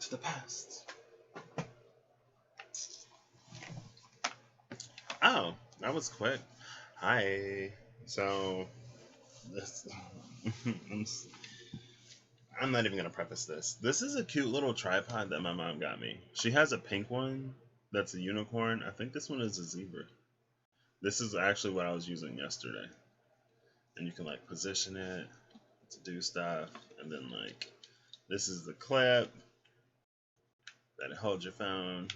to the past. Oh, that was quick. Hi. So, this, I'm not even gonna preface this. This is a cute little tripod that my mom got me. She has a pink one that's a unicorn. I think this one is a zebra. This is actually what I was using yesterday. And you can like position it to do stuff, and then like this is the clip that holds your phone,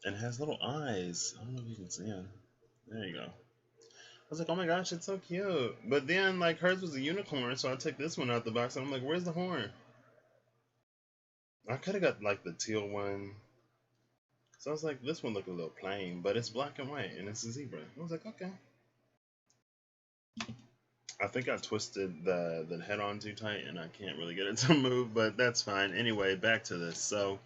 and it has little eyes. I don't know if you can see them. There you go. I was like, oh my gosh, it's so cute. But then like hers was a unicorn, so I took this one out the box, and I'm like, where's the horn? I could have got like the teal one. So I was like, this one looked a little plain, but it's black and white, and it's a zebra. I was like, okay. I think I twisted the head on too tight, and I can't really get it to move, but that's fine. Anyway, back to this. So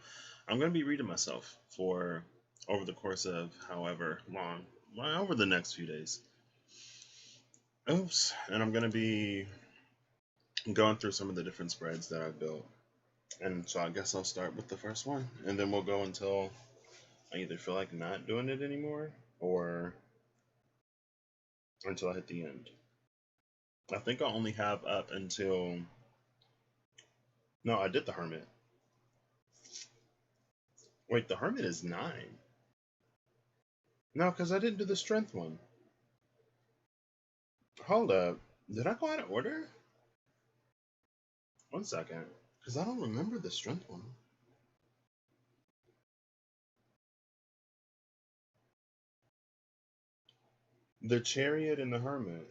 I'm going to be reading myself for over the course of however long, over the next few days. Oops. And I'm going to be going through some of the different spreads that I've built. And so I guess I'll start with the first one, and then we'll go until I either feel like not doing it anymore or until I hit the end. I think I only have up until... No, I did the Hermit. Wait, the Hermit is 9. No, because I didn't do the Strength one. Hold up. Did I go out of order? 1 second. Because I don't remember the Strength one. The Chariot and the Hermit.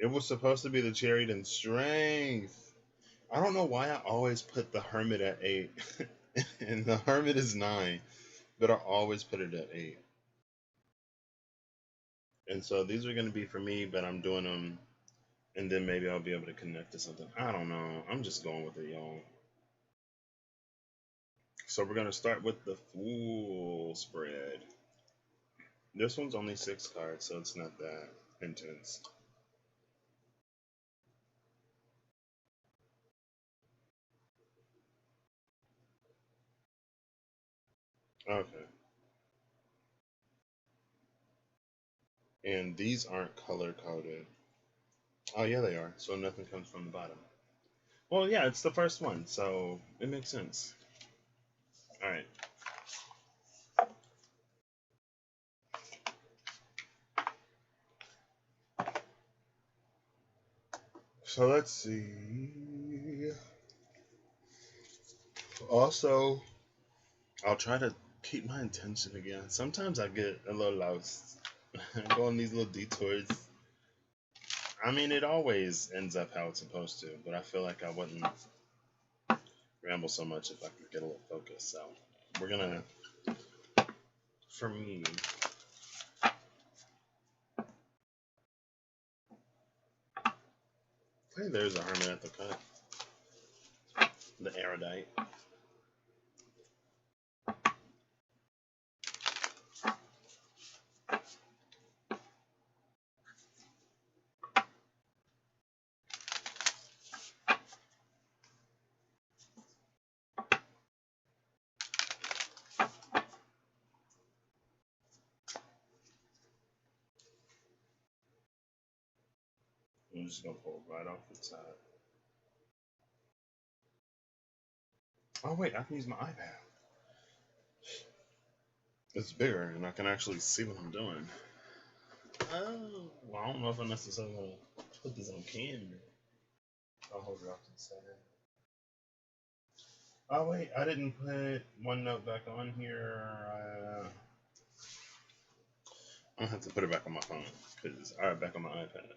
It was supposed to be the Chariot and Strength. I don't know why I always put the Hermit at 8. And the Hermit is 9. But I always put it at 8. And so these are going to be for me, but I'm doing them. And then maybe I'll be able to connect to something. I don't know. I'm just going with it, y'all. So we're going to start with the full spread. This one's only 6 cards, so it's not that intense. Okay. And these aren't color coded. Oh, yeah, they are. So nothing comes from the bottom. Well, yeah, it's the first one, so it makes sense. All right. So let's see. Also, I'll try to keep my intention again. Sometimes I get a little lost. I go on these little detours. I mean, it always ends up how it's supposed to, but I feel like I wouldn't ramble so much if I could get a little focused. So we're gonna, for me, hey, there's a Hermit at the cut. The erudite. I'm just gonna pull right off the top. Oh wait, I can use my iPad. It's bigger, and I can actually see what I'm doing. Oh, well, I don't know if I necessarily want to put this on camera. I'll hold it off to the side. Oh wait, I didn't put OneNote back on here. I'm gonna have to put it back on my phone because I have back on my iPad.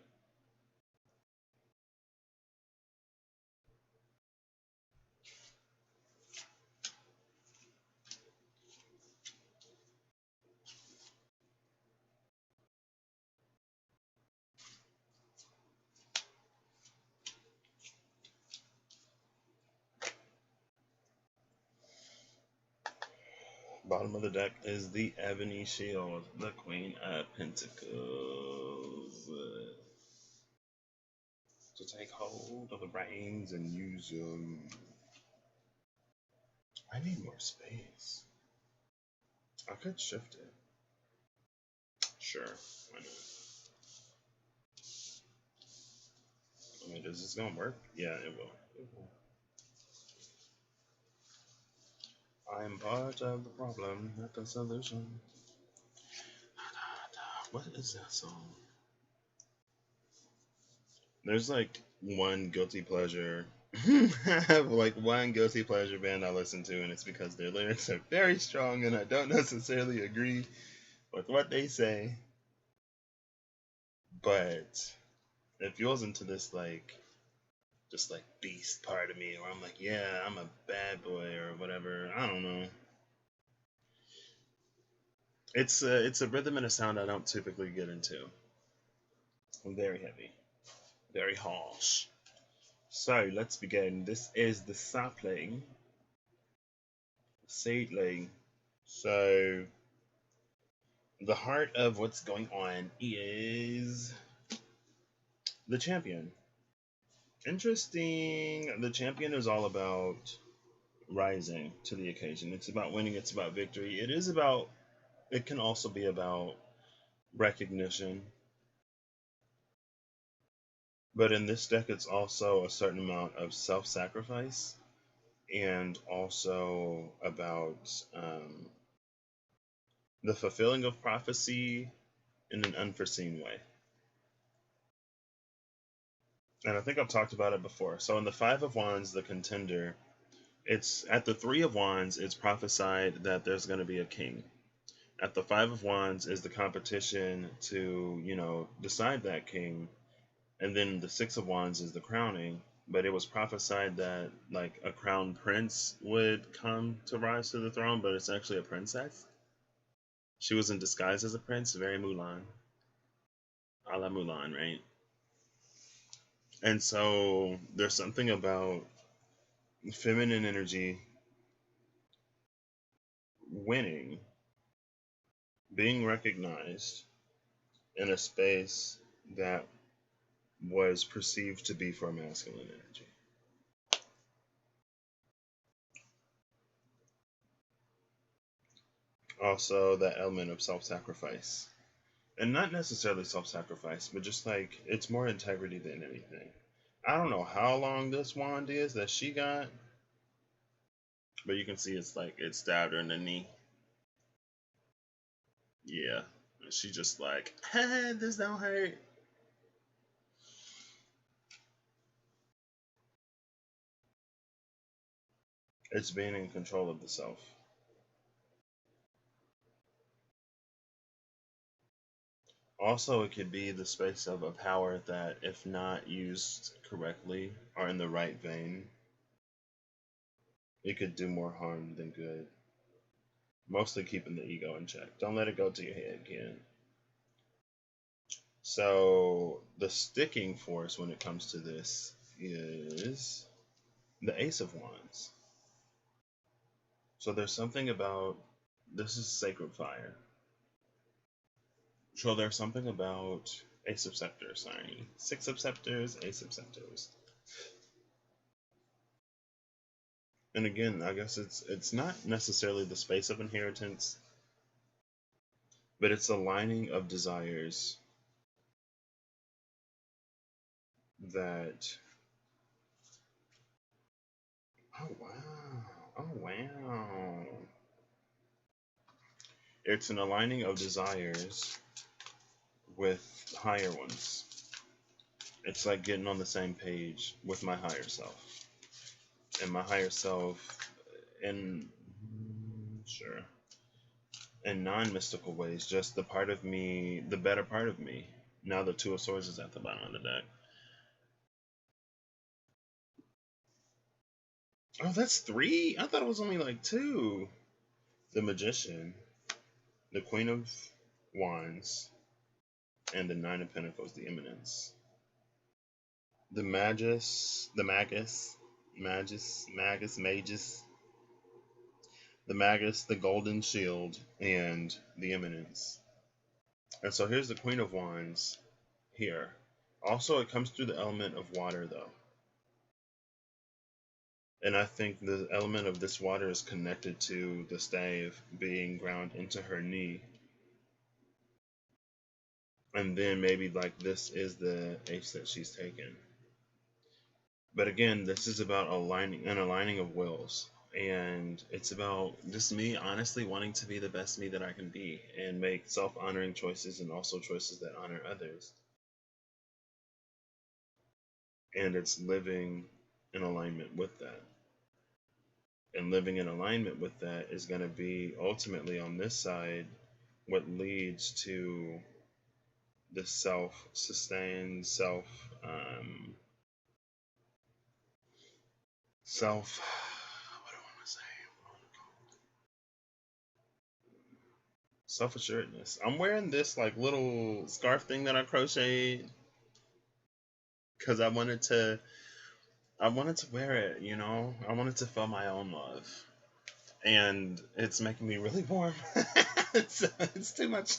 Bottom of the deck is the Ebony Shield, the Queen of Pentacles. to take hold of the reins and use them. I need more space. I could shift it. Sure, why not? I mean, is this gonna work? Yeah, it will. It will. I'm part of the problem, not the solution. What is that song? There's like one guilty pleasure. I have like one guilty pleasure band I listen to, and it's because their lyrics are very strong, and I don't necessarily agree with what they say. But it fuels into this like just like beast part of me, where I'm like, yeah, I'm a bad boy or whatever. I don't know. It's a rhythm and a sound I don't typically get into. I'm very heavy, very harsh. So let's begin. This is the sapling, seedling. So the heart of what's going on is the champion. Interesting. The champion is all about rising to the occasion. It's about winning. It's about victory. It is about. It can also be about recognition. But in this deck, it's also a certain amount of self-sacrifice, and also about the fulfilling of prophecy in an unforeseen way. And I think I've talked about it before. So in the Five of Wands, the contender, it's at the Three of Wands, it's prophesied that there's going to be a king. At the Five of Wands is the competition to, decide that king. And then the Six of Wands is the crowning. But it was prophesied that like a crown prince would come to rise to the throne, but it's actually a princess. She was in disguise as a prince, very Mulan. A la Mulan, right? And so there's something about feminine energy winning, being recognized in a space that was perceived to be for masculine energy. Also, that element of self sacrifice. And not necessarily self sacrifice, but just like it's more integrity than anything. I don't know how long this wand is that she got, but you can see it's like it stabbed her in the knee. Yeah. She just like, this don't hurt. It's being in control of the self. Also, it could be the space of a power that, if not used correctly or in the right vein, it could do more harm than good. Mostly keeping the ego in check. Don't let it go to your head, kid. So, the sticking force when it comes to this is the Ace of Wands. So, there's something about this is sacred fire. So, there's something about Ace of Scepters, sorry. Six of Scepters, Ace of Scepters. And again, I guess it's not necessarily the space of inheritance, but it's a lining of desires that. Oh wow! Oh wow! It's an aligning of desires with higher ones. It's like getting on the same page with my higher self, and my higher self, in sure, in non-mystical ways, just the part of me, the better part of me. Now the Two of Swords is at the bottom of the deck. Oh, that's three? I thought it was only like two. The Magician, the Queen of Wands, and the Nine of Pentacles, the Eminence. The Magus, the Magus, the Magus, the Golden Shield, and the Eminence. And so here's the Queen of Wands here. Also, it comes through the element of water, though. And I think the element of this water is connected to the stave being ground into her knee. And then maybe like this is the H that she's taken. But again, this is about aligning of wills. And it's about just me honestly wanting to be the best me that I can be and make self-honoring choices and also choices that honor others. And it's living in alignment with that. And living in alignment with that is going to be ultimately on this side what leads to the self-sustained, what do I want to say? Self-assuredness. I'm wearing this like little scarf thing that I crocheted because I wanted to wear it, you know? I wanted to feel my own love. And it's making me really warm. It's too much.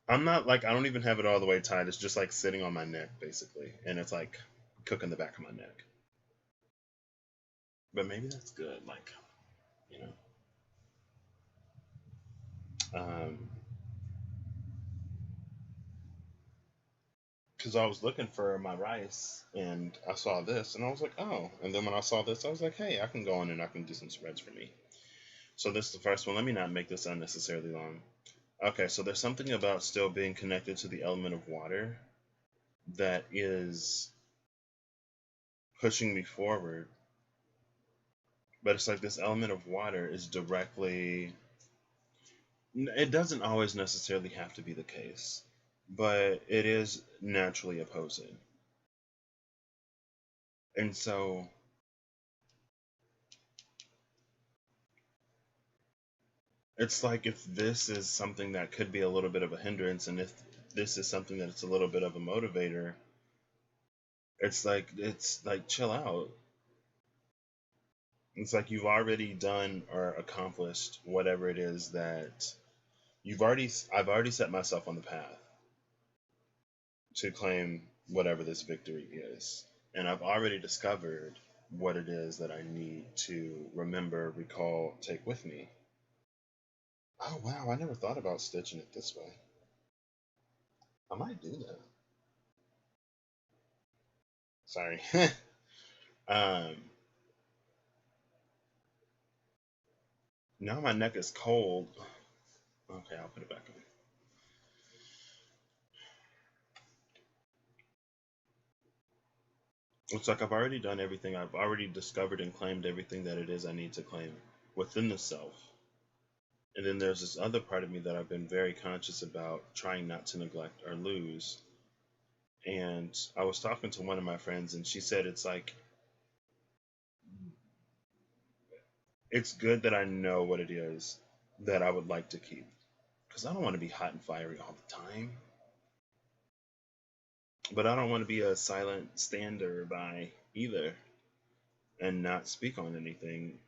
I'm not like, I don't even have it all the way tied. It's just like sitting on my neck basically. And it's like cooking the back of my neck. But maybe that's good, like, you know. Because I was looking for my rice and I saw this and I was like, oh. And then when I saw this, I was like, hey, I can go in and I can do some spreads for me. So this is the first one. Let me not make this unnecessarily long. Okay, so there's something about still being connected to the element of water that is pushing me forward. But it's like this element of water is directly, it doesn't always necessarily have to be the case, but it is naturally opposing. And so it's like if this is something that could be a little bit of a hindrance, and if this is something that's a little bit of a motivator, it's like chill out. It's like you've already done or accomplished whatever it is that I've already set myself on the path to claim whatever this victory is. And I've already discovered what it is that I need to remember, recall, take with me. Oh wow, I never thought about stitching it this way. I might do that. Sorry. um, Now my neck is cold. Okay, I'll put it back on. It's like I've already done everything. I've already discovered and claimed everything that it is I need to claim within the self. And then there's this other part of me that I've been very conscious about trying not to neglect or lose. And I was talking to one of my friends and she said it's like, it's good that I know what it is that I would like to keep. Because I don't want to be hot and fiery all the time. But I don't want to be a silent stander by either and not speak on anything.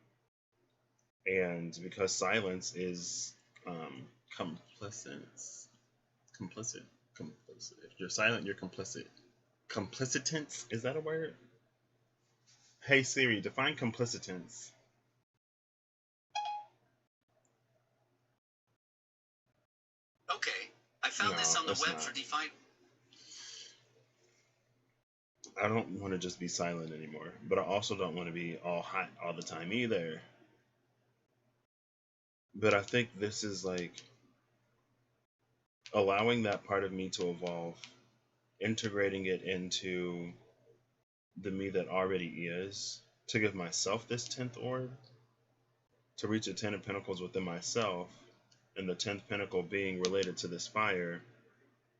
And because silence is complicit. Complicit. Complicit. If you're silent, you're complicit. Complicitance? Is that a word? Hey Siri, define complicitance. Okay, I found this on the web for define. I don't want to just be silent anymore, but I also don't want to be all hot all the time either. But I think this is like allowing that part of me to evolve, integrating it into the me that already is, to give myself this 10th orb, to reach a 10 of Pentacles within myself, and the 10th Pentacle being related to this fire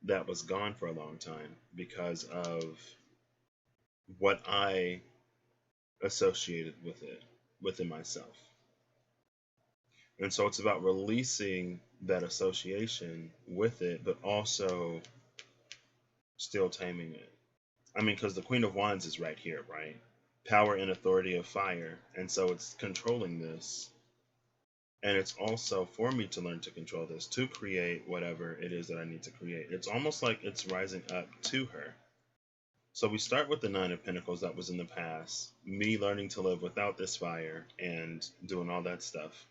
that was gone for a long time because of what I associated with it within myself. And so it's about releasing that association with it, but also still taming it. I mean, because the Queen of Wands is right here, right? Power and authority of fire. And so it's controlling this And it's also for me to learn to control this, to create whatever it is that I need to create. It's almost like it's rising up to her. So we start with the Nine of Pentacles that was in the past, me learning to live without this fire and doing all that stuff.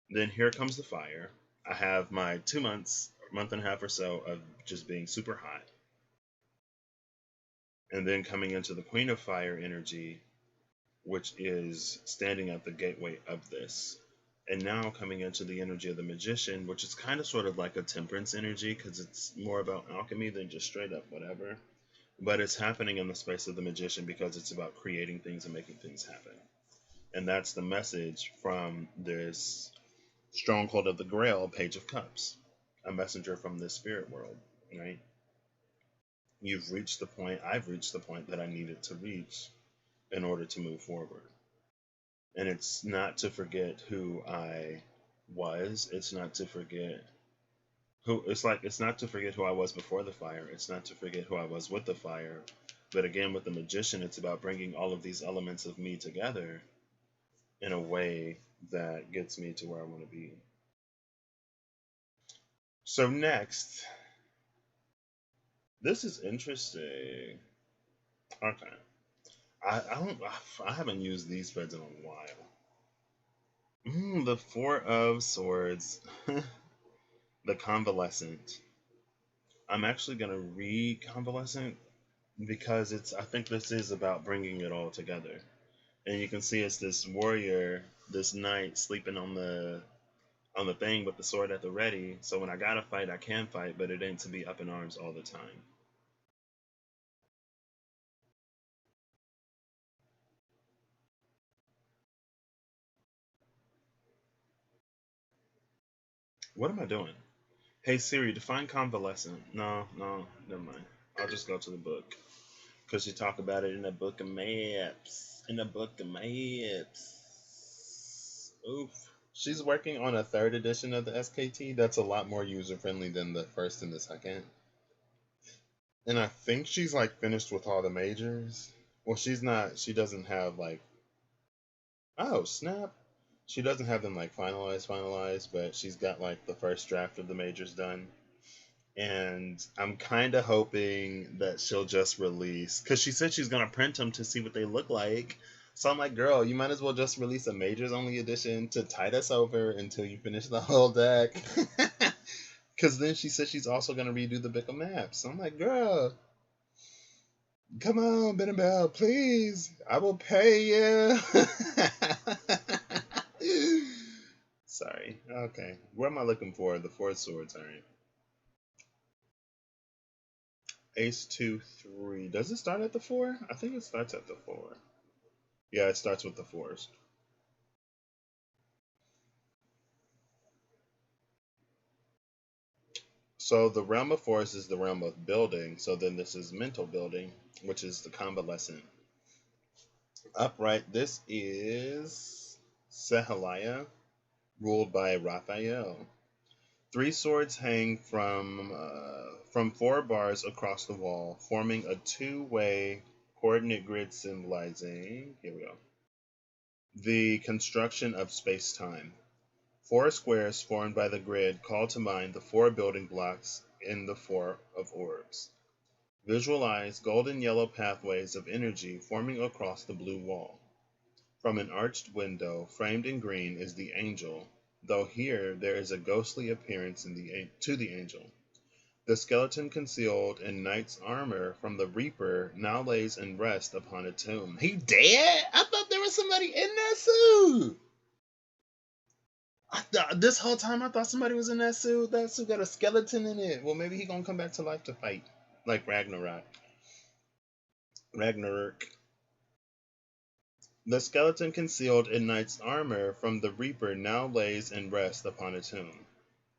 Then here comes the fire. I have my 2 months, month and a half or so of just being super hot. And then coming into the Queen of Fire energy, which is standing at the gateway of this. And now coming into the energy of the Magician, which is kind of sort of like a temperance energy because it's more about alchemy than just straight up whatever. But it's happening in the space of the Magician because it's about creating things and making things happen. And that's the message from this Stronghold of the Grail, Page of Cups, a messenger from this spirit world, right? You've reached the point, I've reached the point that I needed to reach in order to move forward. And it's not to forget who I was. It's not to forget it's not to forget who I was before the fire. It's not to forget who I was with the fire. But again, with the Magician, it's about bringing all of these elements of me together in a way that gets me to where I want to be. So next, this is interesting. Okay. I haven't used these spreads in a while. The Four of Swords. The Convalescent. I'm actually going to read Convalescent because I think this is about bringing it all together. And you can see it's this warrior, this knight sleeping on the thing with the sword at the ready. So when I gotta fight, I can fight, but it ain't to be up in arms all the time. What am I doing? Hey Siri, define convalescent. No, never mind. I'll just go to the book. Because you talk about it in a book of maps. In a book of maps. Oof. She's working on a 3rd edition of the SKT. That's a lot more user friendly than the 1st and the 2nd. And I think she's like finished with all the majors. Well, she's not. She doesn't have like. Oh, snap. She doesn't have them like finalized, but she's got like the first draft of the majors done. And I'm kind of hoping that she'll just release, because she said she's going to print them to see what they look like. So I'm like, girl, you might as well just release a majors only edition to tide us over until you finish the whole deck. Because then she said she's also going to redo the book of maps. So I'm like, girl, come on, Ben and Bell, please. I will pay you. Sorry. Okay. What am I looking for? The 4 swords. All right. Ace 2 3. Does it start at the 4? I think it starts at the 4. Yeah, it starts with the 4s. So the realm of force is the realm of building. So then this is mental building, which is the convalescent. Upright, this is Sehaliah, ruled by Raphael. 3 swords hang from 4 bars across the wall, forming a 2-way coordinate grid symbolizing, here we go, the construction of space-time. 4 squares formed by the grid call to mind the 4 building blocks in the 4 of orbs. Visualize golden yellow pathways of energy forming across the blue wall. From an arched window framed in green is the angel, though here there is a ghostly appearance to the angel. The skeleton concealed in knight's armor from the reaper now lays in rest upon a tomb. He dead? I thought there was somebody in that suit. This whole time I thought somebody was in that suit. That suit got a skeleton in it. Well, maybe he gonna come back to life to fight. Like Ragnarok. The skeleton concealed in knight's armor from the reaper now lays in rest upon a tomb.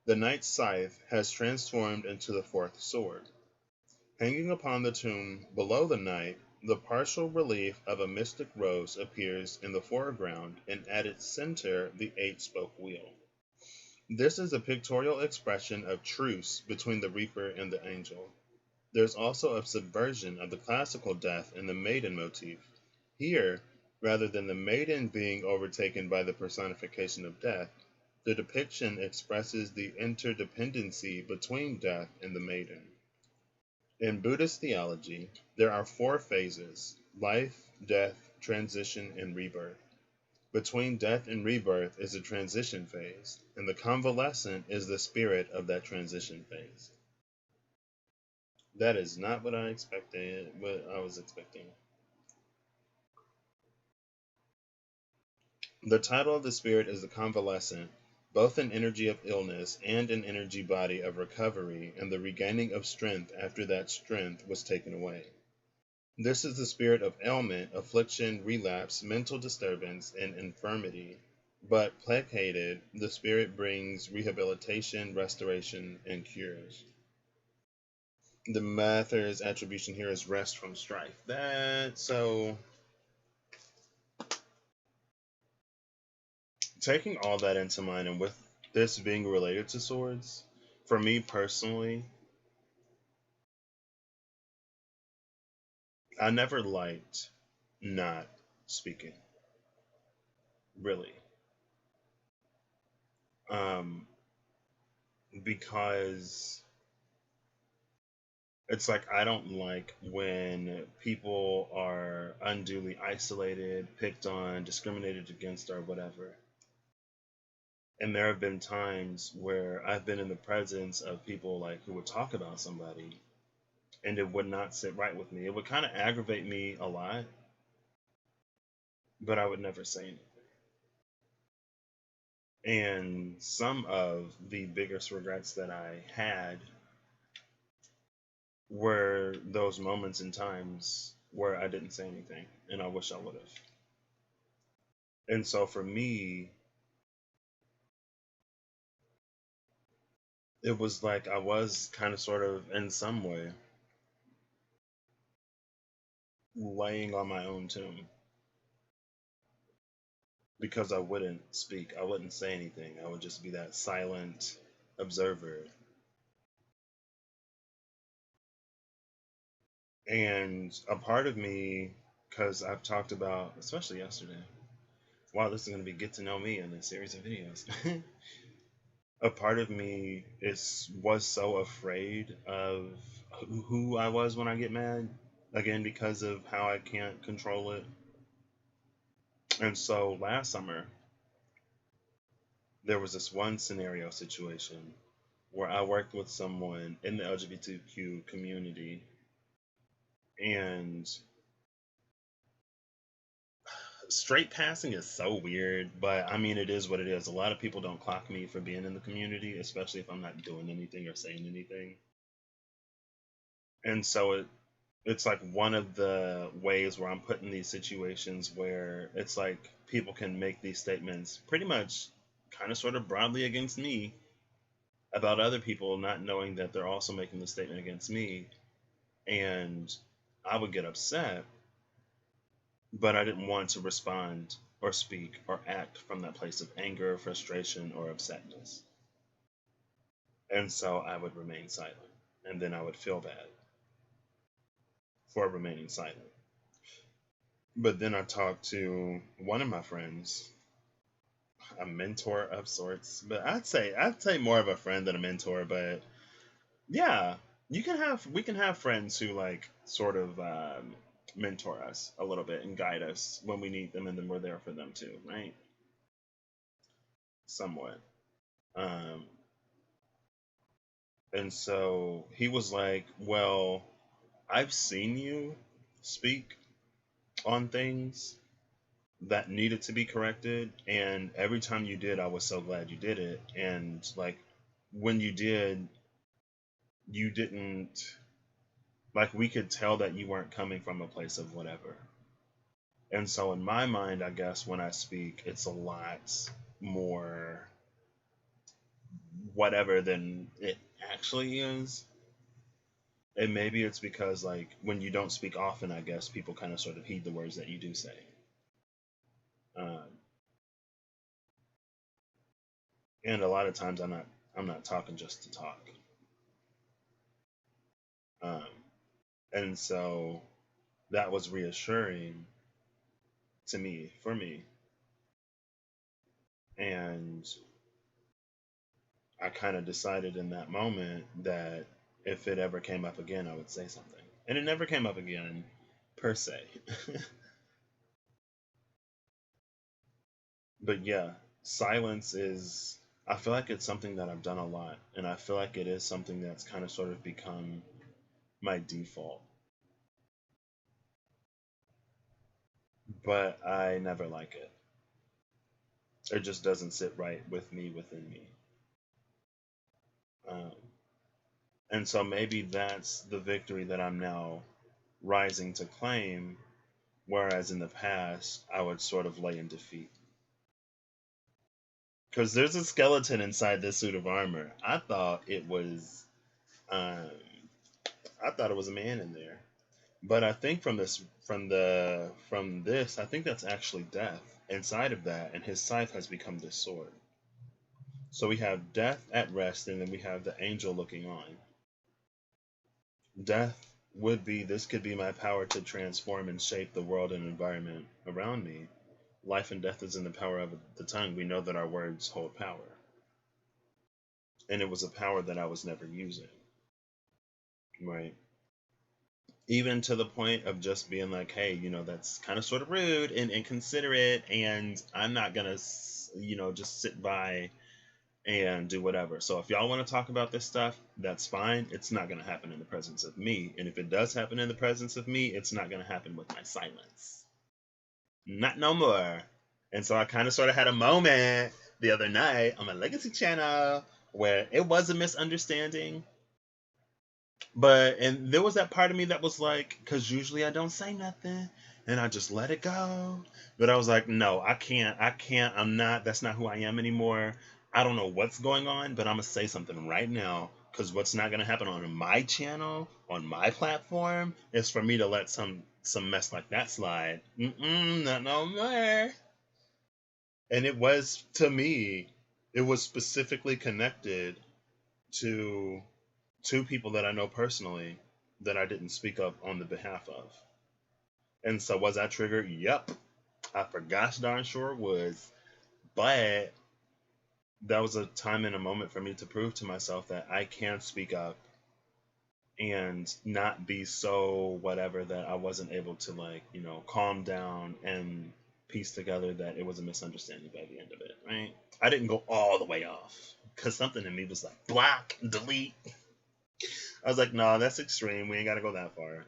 The knight's scythe has transformed into the 4th sword. Hanging upon the tomb below the knight, the partial relief of a mystic rose appears in the foreground, and at its center the 8-spoke wheel. This is a pictorial expression of truce between the reaper and the angel. There's also a subversion of the classical death in the maiden motif. Here, rather than the maiden being overtaken by the personification of death, The depiction expresses the interdependency between death and the maiden. In Buddhist theology, there are four phases: life, death, transition, and rebirth. Between death and rebirth is a transition phase, and the convalescent is the spirit of that transition phase. That is not what I was expecting. The title of the spirit is the convalescent, both an energy of illness and an energy body of recovery and the regaining of strength after that strength was taken away. This is the spirit of ailment, affliction, relapse, mental disturbance, and infirmity. But placated, the spirit brings rehabilitation, restoration, and cures. The Mather's attribution here is rest from strife. Taking all that into mind, and with this being related to swords, for me personally, I never liked not speaking, really. Because it's like I don't like when people are unduly isolated, picked on, discriminated against, or whatever. And there have been times where I've been in the presence of people like who would talk about somebody and it would not sit right with me. It would kind of aggravate me a lot, but I would never say anything. And some of the biggest regrets that I had were those moments and times where I didn't say anything and I wish I would have. And so for me, it was like I was kind of sort of in some way laying on my own tomb because I wouldn't speak. I wouldn't say anything. I would just be that silent observer. And a part of me, because I've talked about, especially yesterday, wow, this is going to be get to know me in a series of videos. A part of me was so afraid of who I was when I get mad, again, because of how I can't control it. And so last summer, there was this one scenario situation where I worked with someone in the LGBTQ community, and straight passing is so weird, but I mean, it is what it is. A lot of people don't clock me for being in the community, especially if I'm not doing anything or saying anything. And so it's like one of the ways where I'm put in these situations where it's like people can make these statements pretty much kind of sort of broadly against me about other people, not knowing that they're also making the statement against me. And I would get upset, but I didn't want to respond or speak or act from that place of anger, frustration, or upsetness. And so I would remain silent. And then I would feel bad for remaining silent. But then I talked to one of my friends, a mentor of sorts, but I'd say more of a friend than a mentor. But yeah, we can have friends who like sort of mentor us a little bit and guide us when we need them, and then we're there for them too, right? Somewhat. Um, and so he was like, "Well, I've seen you speak on things that needed to be corrected, and every time you did, I was so glad you did it. And like when you did, you didn't like we could tell that you weren't coming from a place of whatever." And so in my mind, I guess when I speak, it's a lot more whatever than it actually is. And maybe it's because like when you don't speak often, I guess people kind of sort of heed the words that you do say. Um, and a lot of times I'm not talking just to talk. Um, and so that was reassuring to me, for me. And I kind of decided in that moment that if it ever came up again, I would say something. And it never came up again, per se. But yeah, silence is, I feel like it's something that I've done a lot. And I feel like it is something that's kind of sort of become my default. But I never like it. It just doesn't sit right with me, within me. Um, and so maybe that's the victory that I'm now rising to claim, whereas in the past, I would sort of lay in defeat. Because there's a skeleton inside this suit of armor. Um, I thought it was a man in there. But I think from this, I think that's actually death inside of that, and his scythe has become this sword. So we have death at rest, and then we have the angel looking on. Death would be, this could be my power to transform and shape the world and environment around me. Life and death is in the power of the tongue. We know that our words hold power. And it was a power that I was never using. Right? Even to the point of just being like, hey, that's kind of sort of rude and inconsiderate, and I'm not going to, just sit by and do whatever. So if y'all want to talk about this stuff, that's fine. It's not going to happen in the presence of me. And if it does happen in the presence of me, it's not going to happen with my silence. Not no more. And so I kind of sort of had a moment the other night on my Legacy channel where it was a misunderstanding. And there was that part of me that was like, because usually I don't say nothing and I just let it go. But I was like, no, I can't, that's not who I am anymore. I don't know what's going on, but I'm going to say something right now, because what's not going to happen on my channel, on my platform, is for me to let some mess like that slide. Not no more. And it was, to me, it was specifically connected to two people that I know personally that I didn't speak up on the behalf of. And so was I triggered? Yep. I for gosh darn sure was. But that was a time and a moment for me to prove to myself that I can speak up and not be so whatever that I wasn't able to calm down and piece together that it was a misunderstanding by the end of it, right? I didn't go all the way off because something in me was like, block, delete. I was like, no, that's extreme. We ain't got to go that far.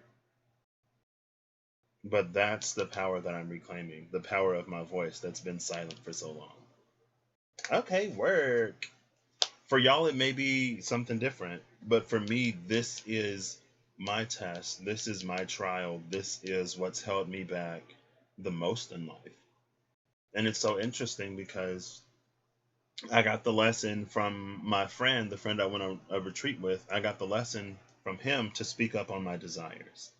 But that's the power that I'm reclaiming. The power of my voice that's been silent for so long. Okay, work. For y'all, it may be something different. But for me, this is my test. This is my trial. This is what's held me back the most in life. And it's so interesting because I got the lesson from my friend, the friend I went on a retreat with. I got the lesson from him to speak up on my desires.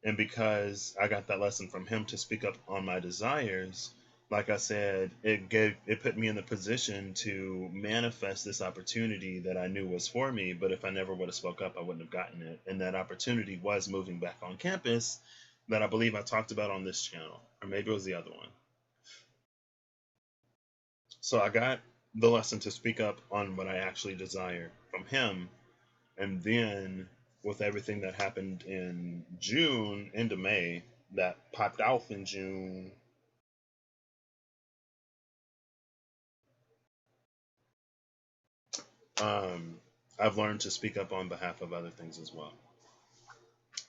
And because I got that lesson from him to speak up on my desires, like I said, it put me in the position to manifest this opportunity that I knew was for me. But if I never would have spoke up, I wouldn't have gotten it. And that opportunity was moving back on campus, that I believe I talked about on this channel, or maybe it was the other one. So I got the lesson to speak up on what I actually desire from him. And then with everything that happened in June into May, that popped off in June, I've learned to speak up on behalf of other things as well.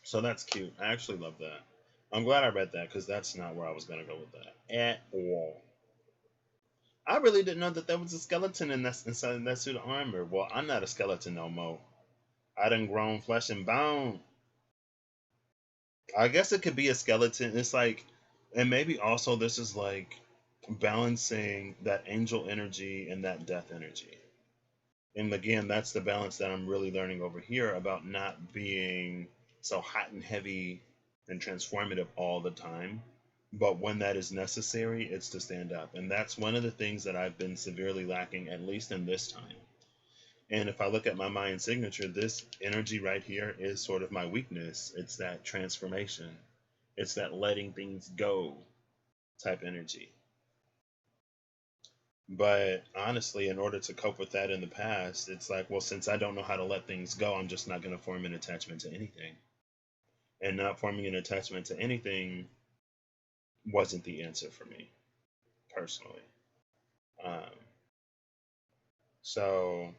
So that's cute. I actually love that. I'm glad I read that, because that's not where I was going to go with that at all. I really didn't know that there was a skeleton inside that suit of armor. Well, I'm not a skeleton no more. I done grown flesh and bone. I guess it could be a skeleton. It's like, and maybe also this is like balancing that angel energy and that death energy. And again, that's the balance that I'm really learning over here, about not being so hot and heavy and transformative all the time. But when that is necessary, it's to stand up. And that's one of the things that I've been severely lacking, at least in this time. And if I look at my Mayan signature, this energy right here is sort of my weakness. It's that transformation. It's that letting things go type energy. But honestly, in order to cope with that in the past, it's like, well, since I don't know how to let things go, I'm just not going to form an attachment to anything. And not forming an attachment to anything wasn't the answer for me, personally. Um, so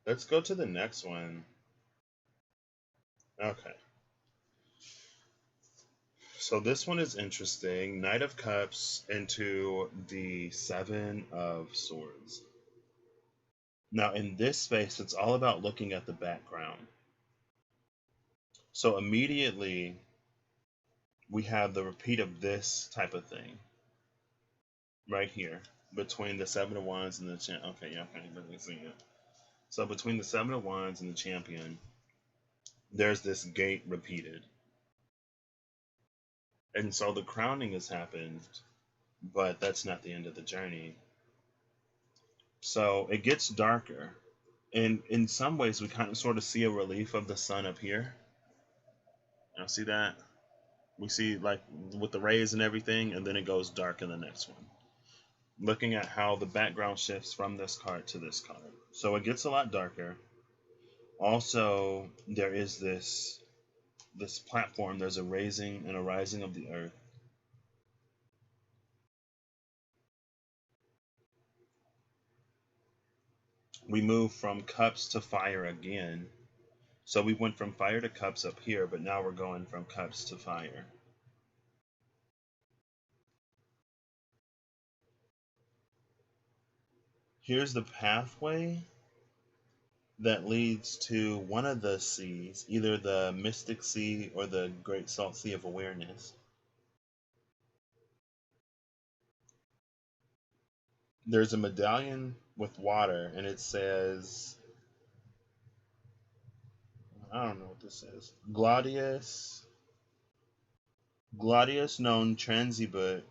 let's go to the next one. Okay. So this one is interesting. Knight of Cups into the Seven of Swords. Now, in this space, it's all about looking at the background. So immediately, we have the repeat of this type of thing right here between the Seven of Wands and the Champion. Okay, yeah, I can't really see it. So between the Seven of Wands and the Champion, there's this gate repeated. And so the crowning has happened, but that's not the end of the journey. So it gets darker. And in some ways, we kind of sort of see a relief of the sun up here. You see that? We see like with the rays and everything, and then it goes dark in the next one. Looking at how the background shifts from this card to this card. So it gets a lot darker. Also, there is this platform. There's a raising and a rising of the earth. We move from cups to fire again. So we went from fire to cups up here, but now we're going from cups to fire. Here's the pathway that leads to one of the seas, either the Mystic Sea or the Great Salt Sea of Awareness. There's a medallion with water, and it says, I don't know what this is. Gladius non transibit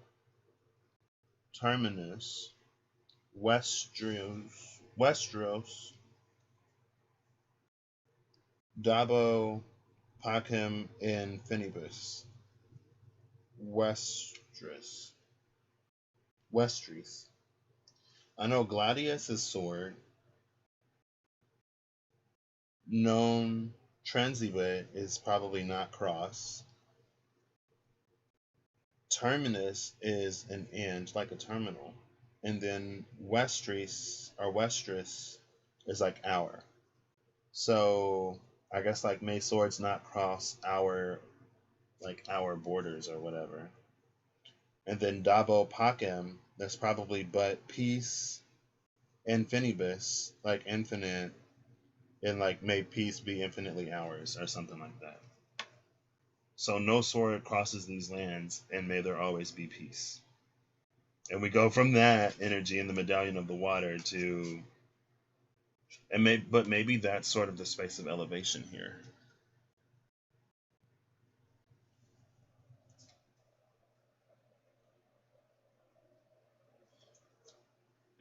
terminus Westros Dabo Pacem in Finibus Westris. I know Gladius is sword. Non transibit is probably not cross. Terminus is an end, like a terminal. And then Westris is like hour. So I guess like may swords not cross our borders or whatever. And then Dabo Pacem, that's probably but peace infinibus, like infinite, and like may peace be infinitely ours or something like that. So no sword crosses these lands, and may there always be peace. And we go from that energy in the medallion of the water to, but maybe that's sort of the space of elevation here.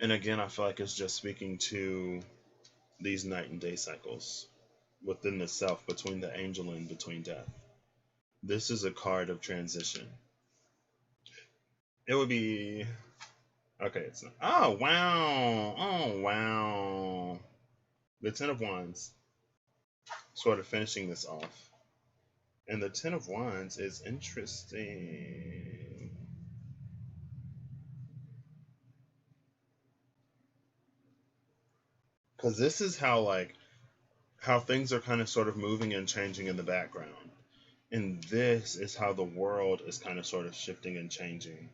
And again, I feel like it's just speaking to these night and day cycles within the self, between the angel and between death. This is a card of transition. It would be, okay, it's not, oh wow, the Ten of Wands, sort of finishing this off. And the Ten of Wands is interesting. Because this is how things are kind of sort of moving and changing in the background. And this is how the world is kind of sort of shifting and changing.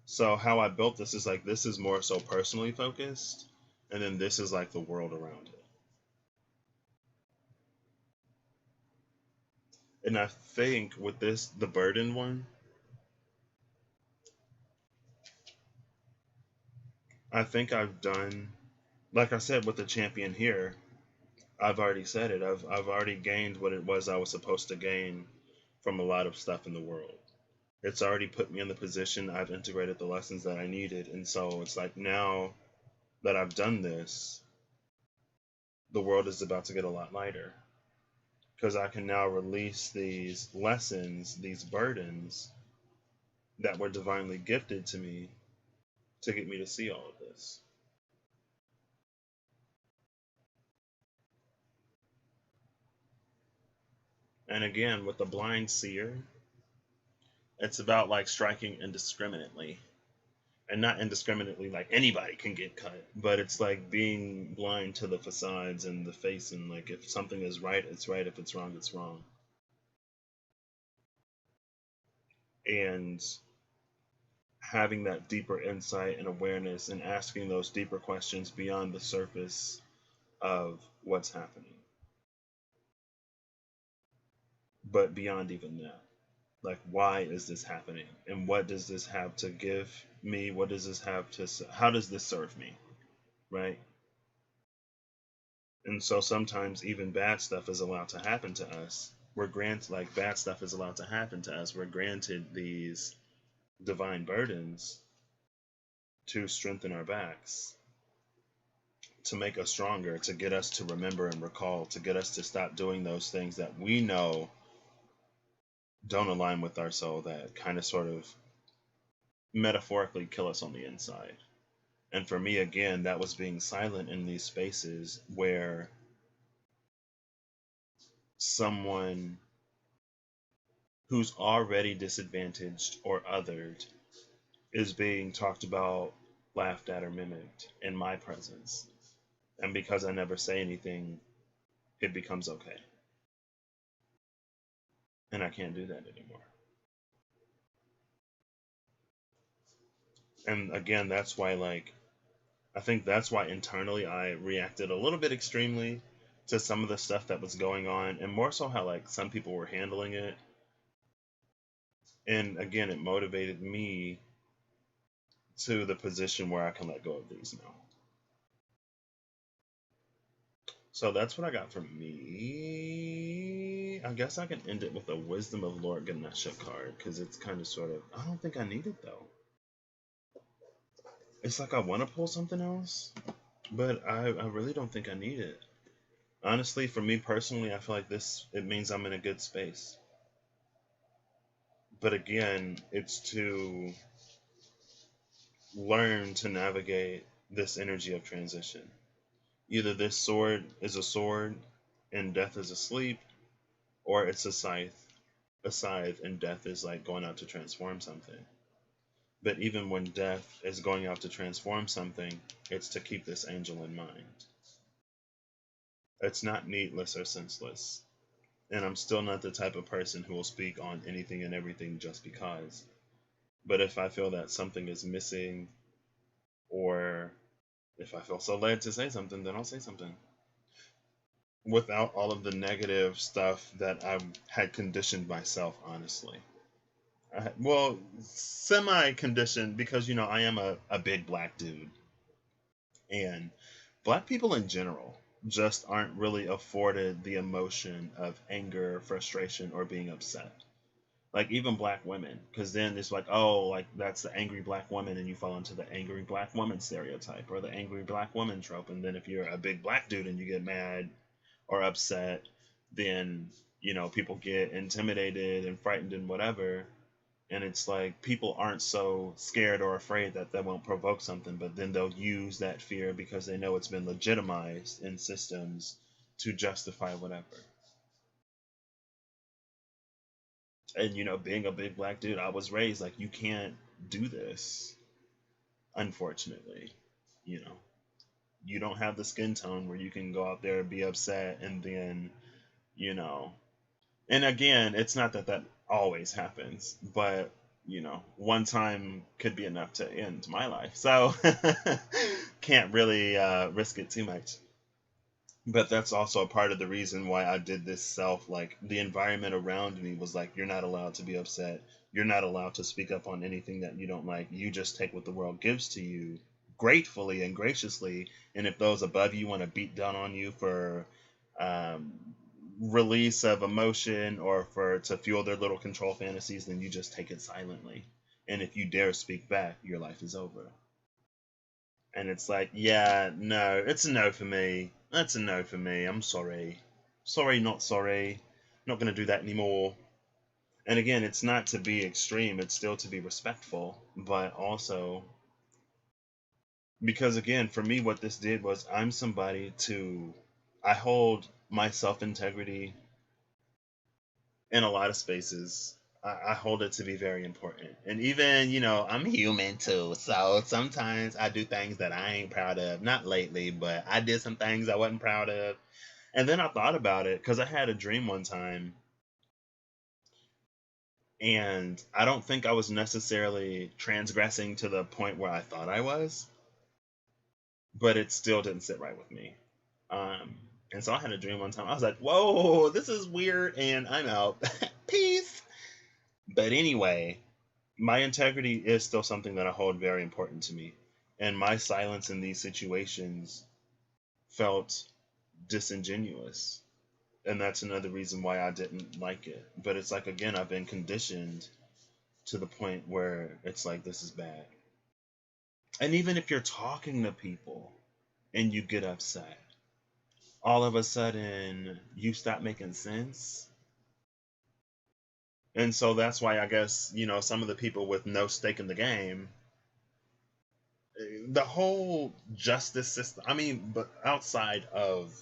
So how I built this is like, this is more so personally focused, and then this is like the world around it. And I think with this, the burden one, I think I've done, like I said with the champion here, I've already said it. I've already gained what it was I was supposed to gain from a lot of stuff in the world. It's already put me in the position. I've integrated the lessons that I needed. And so it's like, now that I've done this, the world is about to get a lot lighter. Because I can now release these lessons, these burdens that were divinely gifted to me, to get me to see all of this. And again, with the blind seer, it's about like striking indiscriminately. And not indiscriminately like anybody can get cut, but it's like being blind to the facades and the face, and like if something is right, it's right. If it's wrong, it's wrong. And having that deeper insight and awareness and asking those deeper questions beyond the surface of what's happening. But beyond even that, like, why is this happening? And what does this have to give me? What does this have to, how does this serve me? Right? And so sometimes even bad stuff is allowed to happen to us. We're granted, like, bad stuff is allowed to happen to us. We're granted these divine burdens to strengthen our backs, to make us stronger, to get us to remember and recall, to get us to stop doing those things that we know don't align with our soul, that kind of sort of metaphorically kill us on the inside. And for me, again, that was being silent in these spaces where someone who's already disadvantaged or othered is being talked about, laughed at, or mimicked in my presence. And because I never say anything, it becomes okay. And I can't do that anymore. And again, that's why, like, I think that's why internally I reacted a little bit extremely to some of the stuff that was going on, and more so how, like, some people were handling it. And again, it motivated me to the position where I can let go of these now. So that's what I got from me. I guess I can end it with a Wisdom of Lord Ganesha card, because it's kind of sort of, I don't think I need it though. It's like I want to pull something else, but I really don't think I need it. Honestly, for me personally, I feel like it means I'm in a good space. But again, it's to learn to navigate this energy of transition. Either this sword is a sword and death is asleep, or it's a scythe and death is like going out to transform something. But even when death is going out to transform something, it's to keep this angel in mind. It's not needless or senseless. And I'm still not the type of person who will speak on anything and everything just because. But if I feel that something is missing, or if I feel so led to say something, then I'll say something. Without all of the negative stuff that I had conditioned myself, honestly. Well, semi-conditioned, because, you know, I am a big black dude. And black people in general just aren't really afforded the emotion of anger, frustration, or being upset. Like, even black women, because then it's like, oh, like, that's the angry black woman, and you fall into the angry black woman stereotype, or the angry black woman trope. And then if you're a big black dude and you get mad or upset, then, you know, people get intimidated and frightened and whatever. And it's like, people aren't so scared or afraid that won't provoke something, but then they'll use that fear because they know it's been legitimized in systems to justify whatever. And, you know, being a big black dude, I was raised like, you can't do this, unfortunately. You know, you don't have the skin tone where you can go out there and be upset and then, you know, and again, it's not that always happens, but, you know, one time could be enough to end my life. So can't really risk it too much. But that's also a part of the reason why I did this like, the environment around me was like, you're not allowed to be upset. You're not allowed to speak up on anything that you don't like. You just take what the world gives to you gratefully and graciously. And if those above you want to beat down on you for release of emotion or to fuel their little control fantasies, then you just take it silently. And if you dare speak back, your life is over. And it's like, yeah, no, it's a no for me. That's a no for me. I'm sorry. Sorry, not sorry. Not going to do that anymore. And again, it's not to be extreme. It's still to be respectful. But also, Because again, for me, what this did was I hold my self integrity in a lot of spaces. I hold it to be very important. And even, I'm human too. So sometimes I do things that I ain't proud of. Not lately, but I did some things I wasn't proud of. And then I thought about it because I had a dream one time. And I don't think I was necessarily transgressing to the point where I thought I was, but it still didn't sit right with me. Um, and so I had a dream one time. I was like, whoa, this is weird, and I'm out. Peace. But anyway, my integrity is still something that I hold very important to me. And my silence in these situations felt disingenuous. And that's another reason why I didn't like it. But it's like, again, I've been conditioned to the point where it's like, this is bad. And even if you're talking to people and you get upset, all of a sudden you stop making sense. And so that's why I guess, some of the people with no stake in the game, the whole justice system, but outside of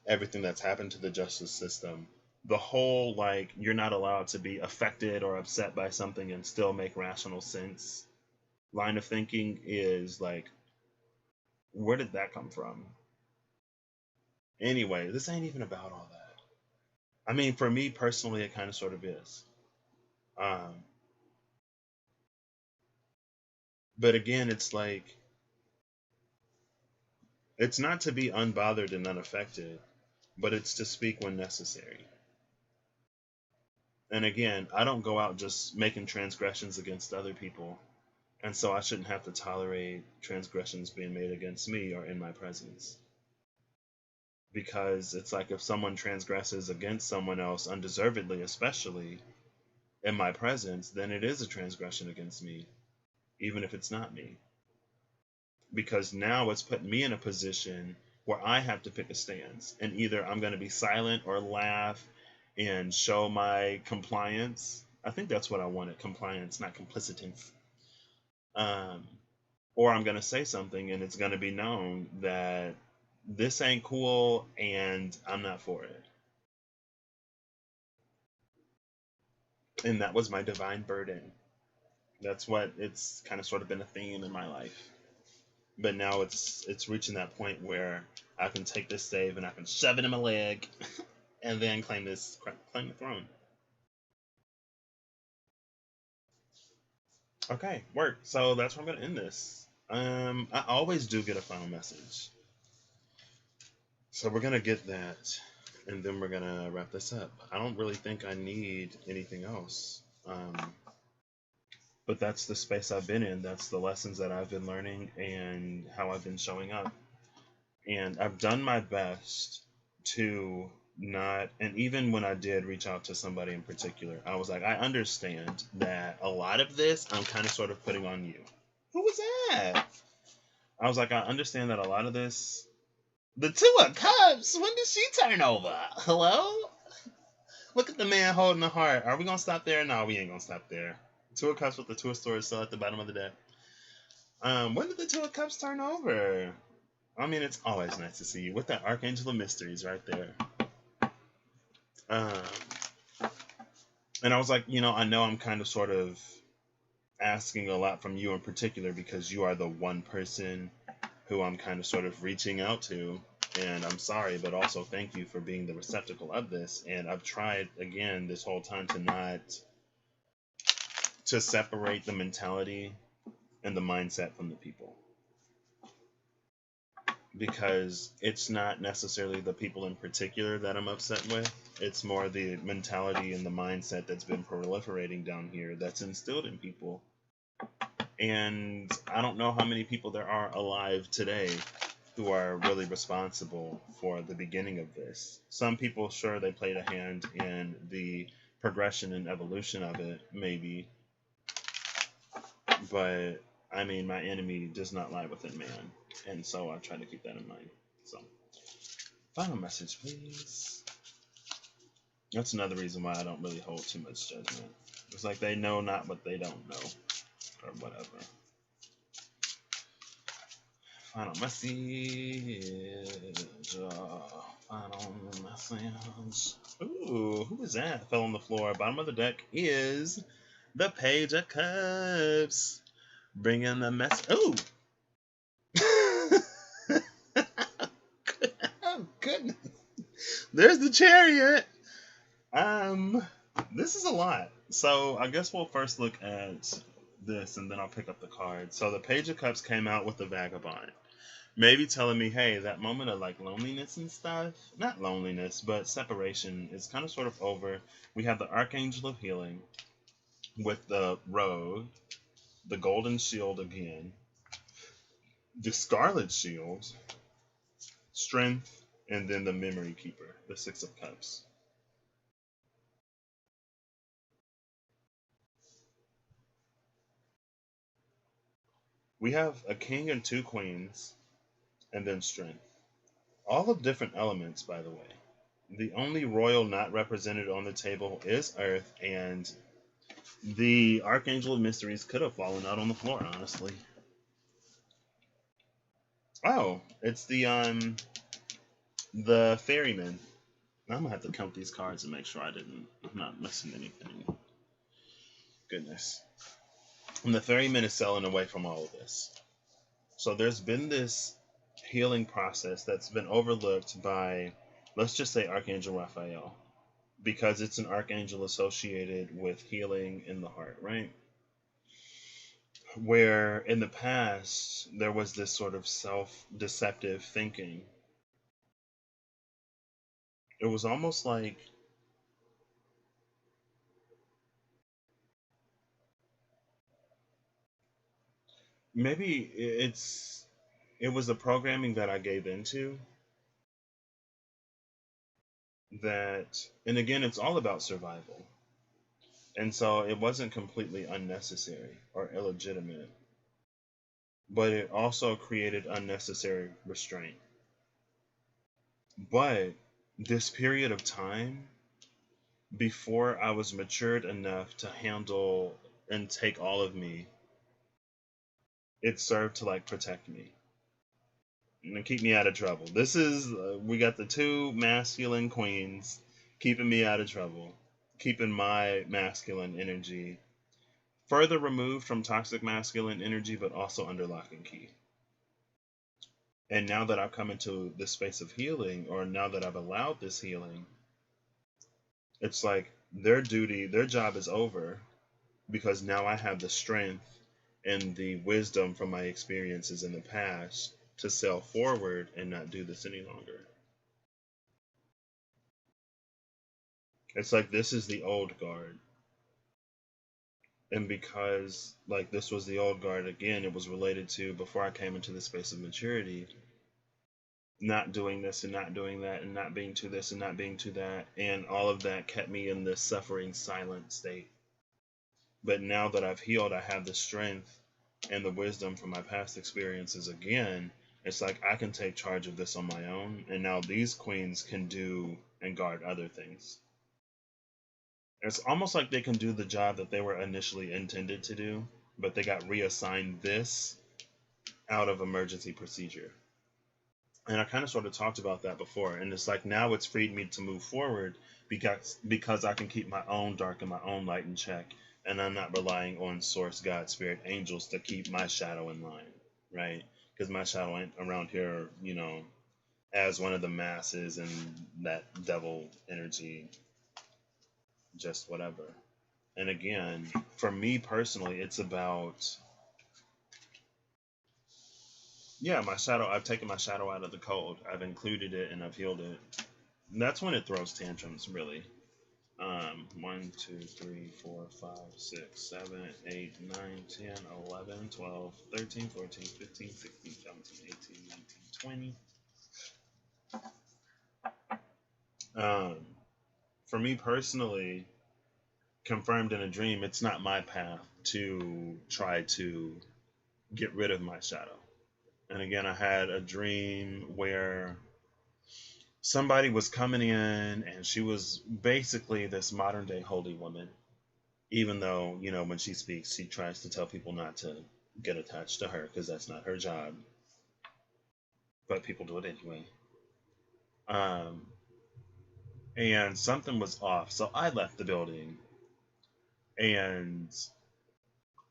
everything that's happened to the justice system, the whole, like, you're not allowed to be affected or upset by something and still make rational sense line of thinking is like, where did that come from? Anyway, this ain't even about all that. For me personally, it kind of sort of is. Um, but again, it's like, it's not to be unbothered and unaffected, but it's to speak when necessary. And again, I don't go out just making transgressions against other people, and so I shouldn't have to tolerate transgressions being made against me or in my presence. Because it's like, if someone transgresses against someone else undeservedly, especially in my presence, then it is a transgression against me, even if it's not me. Because now it's put me in a position where I have to pick a stance. And either I'm going to be silent or laugh and show my compliance. I think that's what I wanted, compliance, not complicitance. Or I'm going to say something and it's going to be known that this ain't cool and I'm not for it. And that was my divine burden. That's what it's kind of sort of been a theme in my life. But now it's reaching that point where I can take this save and I can shove it in my leg and then claim the throne. Okay, work. So that's where I'm gonna end this. I always do get a final message. So we're gonna get that, and then we're gonna wrap this up. I don't really think I need anything else. But that's the space I've been in. That's the lessons that I've been learning and how I've been showing up. And I've done my best to not, and even when I did reach out to somebody in particular, I was like, I understand that a lot of this I'm kind of sort of putting on you. Who was that? I was like, I understand that a lot of this, the Two of Cups, when did she turn over? Hello? Look at the man holding the heart. Are we going to stop there? No, we ain't going to stop there. Two of Cups with the Two of Swords still at the bottom of the deck. When did the Two of Cups turn over? It's always nice to see you with that Archangel of Mysteries right there. And I was like, I know I'm kind of sort of asking a lot from you in particular because you are the one person who I'm kind of sort of reaching out to. And I'm sorry, but also thank you for being the receptacle of this. And I've tried, again, this whole time to separate the mentality and the mindset from the people. Because it's not necessarily the people in particular that I'm upset with. It's more the mentality and the mindset that's been proliferating down here that's instilled in people. And I don't know how many people there are alive today who are really responsible for the beginning of this. Some people, sure, they played a hand in the progression and evolution of it, maybe. But my enemy does not lie within man. And so I try to keep that in mind. So, final message, please. That's another reason why I don't really hold too much judgment. It's like they know not what they don't know. Or whatever. Final message. Final message. Ooh, who is that? Fell on the floor. Bottom of the deck is the Page of Cups. Bringing the mess. Ooh! Oh, goodness. There's the Chariot. This is a lot. So I guess we'll first look at this and then I'll pick up the card. So the Page of Cups came out with the Vagabond. Maybe telling me, hey, that moment of like loneliness and stuff, not loneliness, but separation is kind of sort of over. We have the Archangel of Healing with the Rogue, the Golden Shield again, the Scarlet Shield, Strength, and then the Memory Keeper, the Six of Cups. We have a King and two Queens, and then Strength. All of different elements, by the way. The only royal not represented on the table is Earth, and the Archangel of Mysteries could have fallen out on the floor, honestly. Oh, it's the Ferryman. I'm gonna have to count these cards and make sure I'm not missing anything. Goodness. And the Ferryman is selling away from all of this. So there's been this healing process that's been overlooked by, let's just say, Archangel Raphael, because it's an archangel associated with healing in the heart, right? Where in the past there was this sort of self-deceptive thinking. It was almost like maybe it was the programming that I gave into that, and again, it's all about survival. And so it wasn't completely unnecessary or illegitimate, but it also created unnecessary restraint. But this period of time before I was matured enough to handle and take all of me, it served to like protect me and keep me out of trouble. This is we got the two masculine queens keeping me out of trouble, keeping my masculine energy further removed from toxic masculine energy, but also under lock and key. And now that I've come into this space of healing, or now that I've allowed this healing, it's like their job is over, because now I have the strength and the wisdom from my experiences in the past to sail forward and not do this any longer. It's like this is the old guard. And because like this was the old guard, again, it was related to before I came into the space of maturity, not doing this and not doing that and not being to this and not being to that. And all of that kept me in this suffering, silent state. But now that I've healed, I have the strength and the wisdom from my past experiences again. It's like I can take charge of this on my own. And now these queens can do and guard other things. It's almost like they can do the job that they were initially intended to do, but they got reassigned this out of emergency procedure. And I kind of sort of talked about that before. And it's like now it's freed me to move forward because I can keep my own dark and my own light in check. And I'm not relying on source, God, spirit, angels to keep my shadow in line, right? Because my shadow ain't around here, you know, as one of the masses and that devil energy, just whatever. And again, for me personally, it's about, yeah, my shadow, I've taken my shadow out of the cold. I've included it and I've healed it. And that's when it throws tantrums, really. 1, 2, 3, 4, 5, 6, 7, 8, 9, 10, 11, 12, 13, 14, 15, 16, 17, 18, 19, 20. For me personally, confirmed in a dream, it's not my path to try to get rid of my shadow. And again, I had a dream where somebody was coming in and she was basically this modern day holy woman, even though, you know, when she speaks, she tries to tell people not to get attached to her because that's not her job. but people do it anyway. And something was off, so I left the building, and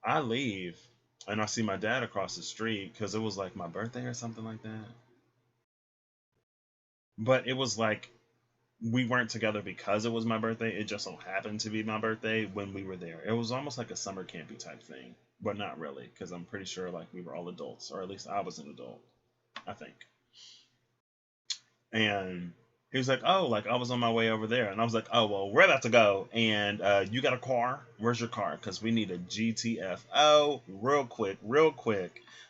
I leave, and I see my dad across the street because it was like my birthday or something like that. But it was like we weren't together because it was my birthday. It just so happened to be my birthday when we were there. It was almost like a summer campy type thing, but not really, because I'm pretty sure like we were all adults, or at least I was an adult, I think. And he was like, "Oh, like I was on my way over there," and I was like, "Oh, well, we're about to go, and you got a car? Where's your car? Because we need a GTF. Oh, real quick."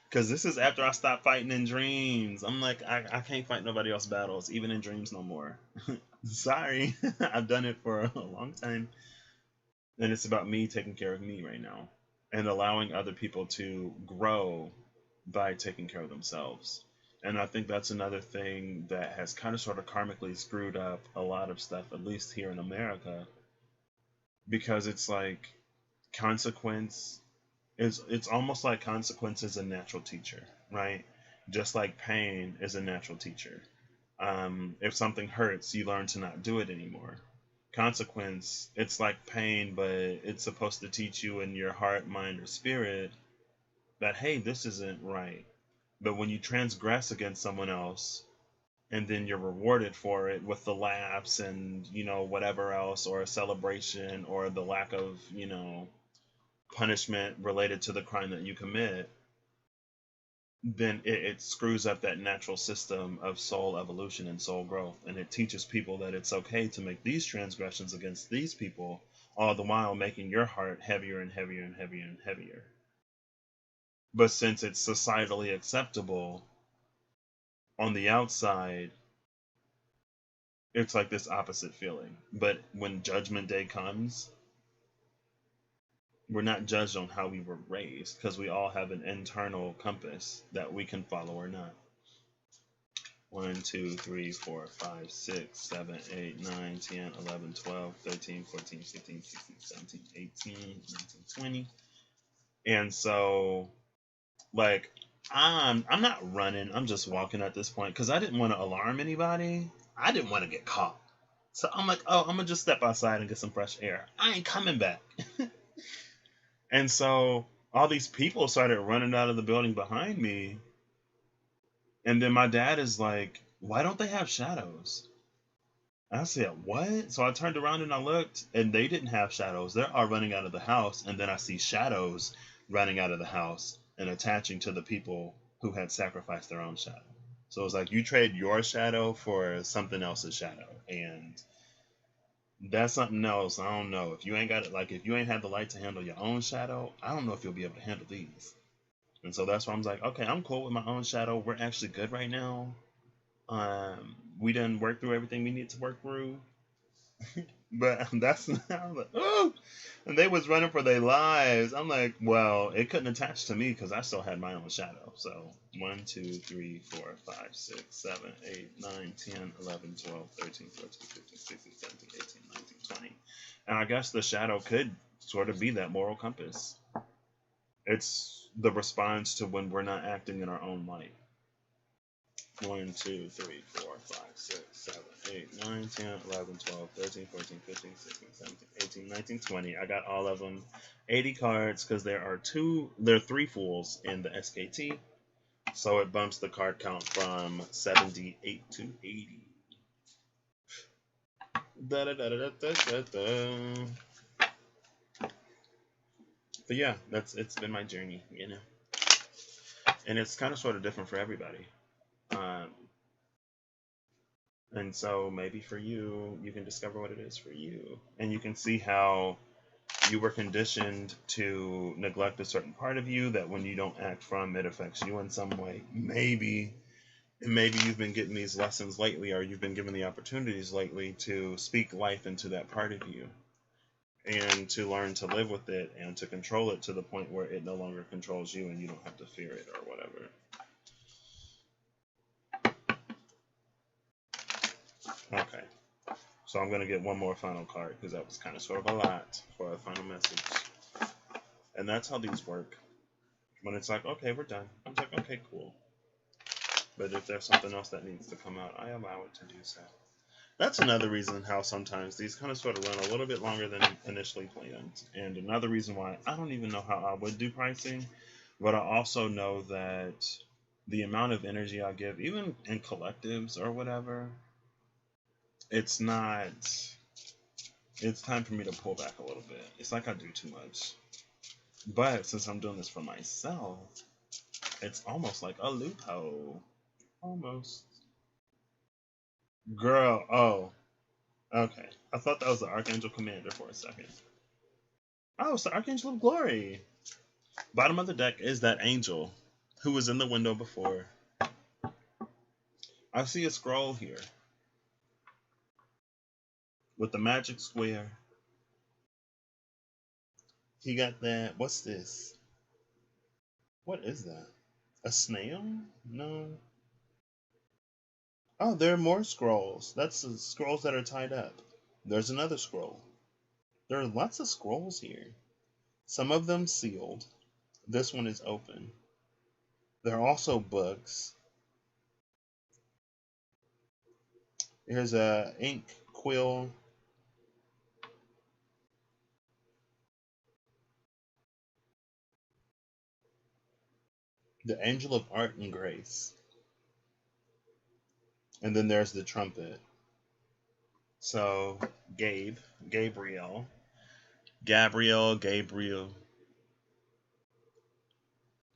Because this is after I stopped fighting in dreams. I'm like, I can't fight nobody else's battles, even in dreams no more. Sorry. I've done it for a long time. And it's about me taking care of me right now and allowing other people to grow by taking care of themselves. And I think that's another thing that has kind of sort of karmically screwed up a lot of stuff, at least here in America, because it's like consequence it's almost like consequence is a natural teacher, right? Just like pain is a natural teacher. If something hurts, you learn to not do it anymore. Consequence, it's like pain, but it's supposed to teach you in your heart, mind, or spirit that, hey, this isn't right. But when you transgress against someone else, and then you're rewarded for it with the laughs and, whatever else, or a celebration, or the lack of, punishment related to the crime that you commit, then it screws up that natural system of soul evolution and soul growth. And it teaches people that it's okay to make these transgressions against these people, all the while making your heart heavier and heavier and heavier and heavier. But since it's societally acceptable on the outside, it's like this opposite feeling. But when Judgment Day comes, we're not judged on how we were raised, because we all have an internal compass that we can follow or not. 1, 2, 3, 4, 5, 6, 7, 8, 9, 10, 11, 12, 13, 14, 15, 16, 17, 18, 19, 20. And so, like, I'm not running. I'm just walking at this point because I didn't want to alarm anybody. I didn't want to get caught. So I'm like, oh, I'm gonna just step outside and get some fresh air. I ain't coming back. And so all these people started running out of the building behind me. And then my dad is like, why don't they have shadows? I said, what? So I turned around and I looked, and they didn't have shadows. They're all running out of the house. And then I see shadows running out of the house and attaching to the people who had sacrificed their own shadow. So it was like, you trade your shadow for something else's shadow. And that's something else. I don't know. If you ain't got it, like, if you ain't had the light to handle your own shadow, I don't know if you'll be able to handle these. And so that's why I'm like, okay, I'm cool with my own shadow. We're actually good right now. We done worked through everything we need to work through. But that's not, I'm like, oh, and they was running for their lives. I'm like, well, it couldn't attach to me because I still had my own shadow. So 1, 2, 3, 4, 5, 6, 7, 8, 9, 10, 11, 12, 13, 14, 15, 16, 17, 18, 19, 20. And I guess the shadow could sort of be that moral compass. It's the response to when we're not acting in our own light. 1, 2, 3, 4, 5, 6, 7, 8, 9, 10, 11, 12, 13, 14, 15, 16, 17, 18, 19, 20. I got all of them. 80 cards because there are 3 fools in the SKT. So it bumps the card count from 78 to 80. Da, da, da, da, da, da, da. But yeah, it's been my journey, And it's kind of sort of different for everybody. And so maybe for you, you can discover what it is for you. And you can see how you were conditioned to neglect a certain part of you that when you don't act from, it affects you in some way. Maybe you've been getting these lessons lately, or you've been given the opportunities lately to speak life into that part of you and to learn to live with it and to control it to the point where it no longer controls you and you don't have to fear it or whatever. Okay, so I'm going to get one more final card because that was kind of sort of a lot for a final message. And that's how these work. When it's like, okay, we're done. I'm like, okay, cool. But if there's something else that needs to come out, I allow it to do so. That's another reason how sometimes these kind of sort of run a little bit longer than initially planned. And another reason why I don't even know how I would do pricing, but I also know that the amount of energy I give, even in collectives or whatever, it's time for me to pull back a little bit. It's like I do too much. But since I'm doing this for myself, it's almost like a loophole. Almost. Girl, oh. Okay. I thought that was the Archangel Commander for a second. Oh, it's the Archangel of Glory. Bottom of the deck is that angel who was in the window before. I see a scroll here with the magic square. He got that. What's this? What is that? A snail? No. Oh, there are more scrolls. That's the scrolls that are tied up. There's another scroll. There are lots of scrolls here. Some of them sealed. This one is open. There are also books. Here's a ink quill. The Angel of Art and Grace. And then there's the trumpet. So, Gabriel.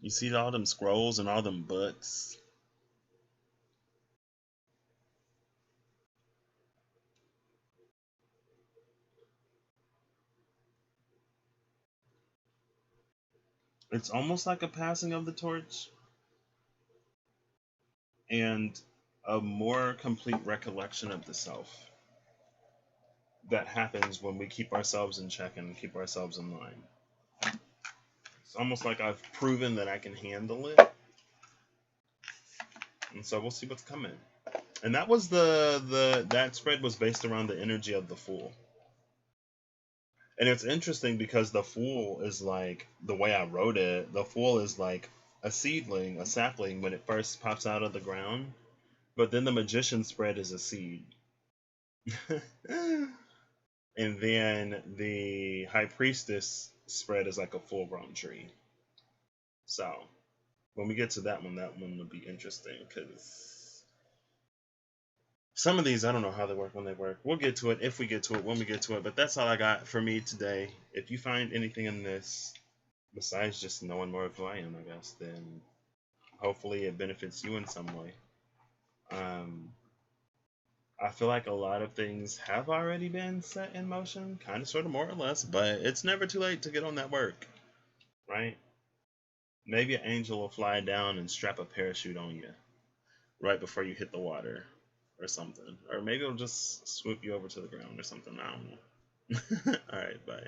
You see all them scrolls and all them books? It's almost like a passing of the torch and a more complete recollection of the self that happens when we keep ourselves in check and keep ourselves in line. It's almost like I've proven that I can handle it. And so we'll see what's coming. And that was that spread was based around the energy of the Fool. And it's interesting because the Fool is like, the way I wrote it, the Fool is like a seedling, a sapling when it first pops out of the ground. But then the Magician spread is a seed. And then the High Priestess spread is like a full-grown tree. So when we get to that one will be interesting because some of these, I don't know how they work when they work. We'll get to it if we get to it, when we get to it. But that's all I got for me today. If you find anything in this, besides just knowing more of who I am, I guess, then hopefully it benefits you in some way. I feel like a lot of things have already been set in motion, kind of, sort of, more or less, but it's never too late to get on that work, right? Maybe an angel will fly down and strap a parachute on you right before you hit the water or something. Or maybe it'll just swoop you over to the ground or something. I don't know. All right, bye.